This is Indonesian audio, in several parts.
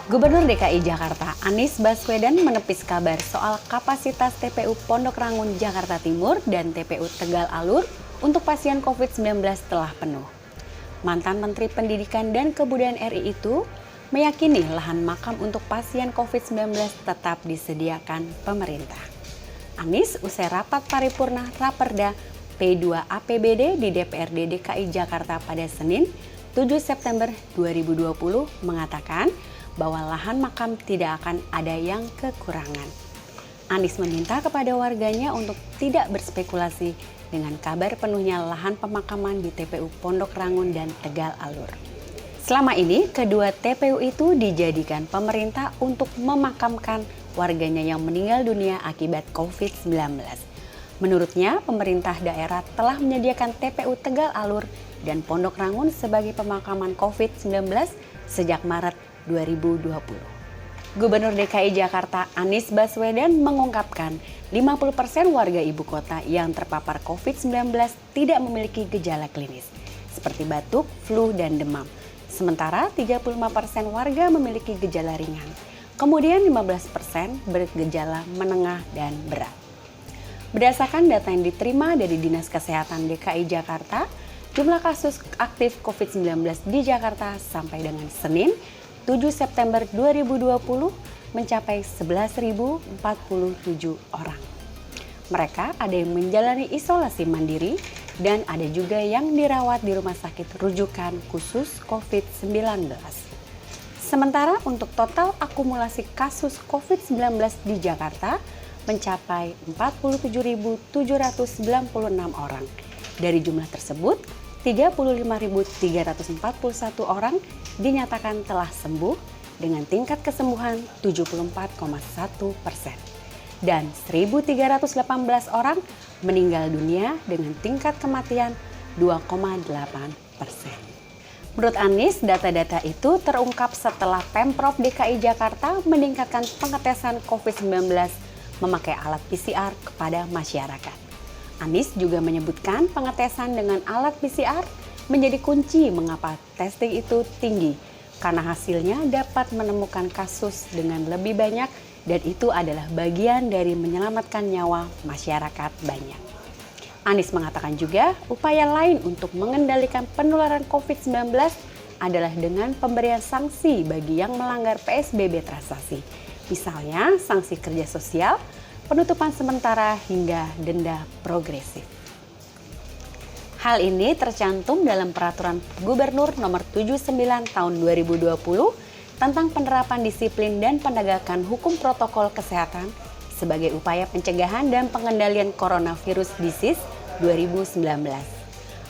Gubernur DKI Jakarta Anies Baswedan menepis kabar soal kapasitas TPU Pondok Rangun Jakarta Timur dan TPU Tegal Alur untuk pasien COVID-19 telah penuh. Mantan Menteri Pendidikan dan Kebudayaan RI itu meyakini lahan makam untuk pasien COVID-19 tetap disediakan pemerintah. Anies usai rapat paripurna Raperda P2 APBD di DPRD DKI Jakarta pada Senin 7 September 2020 mengatakan bahwa lahan makam tidak akan ada yang kekurangan. Anies meminta kepada warganya untuk tidak berspekulasi dengan kabar penuhnya lahan pemakaman di TPU Pondok Rangun dan Tegal Alur. Selama ini, kedua TPU itu dijadikan pemerintah untuk memakamkan warganya yang meninggal dunia akibat COVID-19. Menurutnya, pemerintah daerah telah menyediakan TPU Tegal Alur dan Pondok Rangun sebagai pemakaman COVID-19 sejak Maret 2020. Gubernur DKI Jakarta Anies Baswedan mengungkapkan 50% warga ibu kota yang terpapar COVID-19 tidak memiliki gejala klinis, seperti batuk, flu, dan demam. Sementara 35% warga memiliki gejala ringan. Kemudian 15% bergejala menengah dan berat. Berdasarkan data yang diterima dari Dinas Kesehatan DKI Jakarta, jumlah kasus aktif COVID-19 di Jakarta sampai dengan Senin 7 September 2020 mencapai 11.047 orang. Mereka ada yang menjalani isolasi mandiri dan ada juga yang dirawat di rumah sakit rujukan khusus COVID-19. Sementara untuk total akumulasi kasus COVID-19 di Jakarta mencapai 47.796 orang. Dari jumlah tersebut, 35.341 orang dinyatakan telah sembuh dengan tingkat kesembuhan 74,1% dan 1.318 orang meninggal dunia dengan tingkat kematian 2,8%. Menurut Anies, data-data itu terungkap setelah Pemprov DKI Jakarta meningkatkan pengetesan COVID-19 memakai alat PCR kepada masyarakat. Anies juga menyebutkan pengetesan dengan alat PCR menjadi kunci mengapa testing itu tinggi, karena hasilnya dapat menemukan kasus dengan lebih banyak dan itu adalah bagian dari menyelamatkan nyawa masyarakat banyak. Anies mengatakan juga upaya lain untuk mengendalikan penularan COVID-19 adalah dengan pemberian sanksi bagi yang melanggar PSBB transisi. Misalnya sanksi kerja sosial, penutupan sementara hingga denda progresif. Hal ini tercantum dalam Peraturan Gubernur Nomor 79 Tahun 2020 tentang penerapan disiplin dan penegakan hukum protokol kesehatan sebagai upaya pencegahan dan pengendalian coronavirus disease 2019.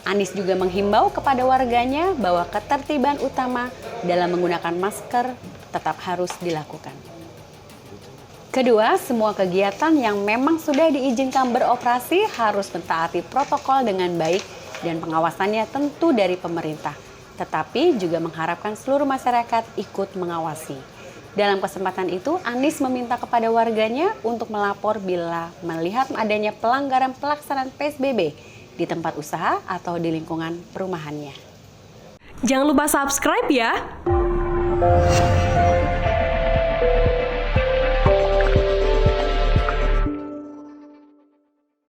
Anies juga menghimbau kepada warganya bahwa ketertiban utama dalam menggunakan masker tetap harus dilakukan. Kedua, semua kegiatan yang memang sudah diizinkan beroperasi harus mentaati protokol dengan baik dan pengawasannya tentu dari pemerintah, tetapi juga mengharapkan seluruh masyarakat ikut mengawasi. Dalam kesempatan itu, Anies meminta kepada warganya untuk melapor bila melihat adanya pelanggaran pelaksanaan PSBB di tempat usaha atau di lingkungan perumahannya. Jangan lupa subscribe ya!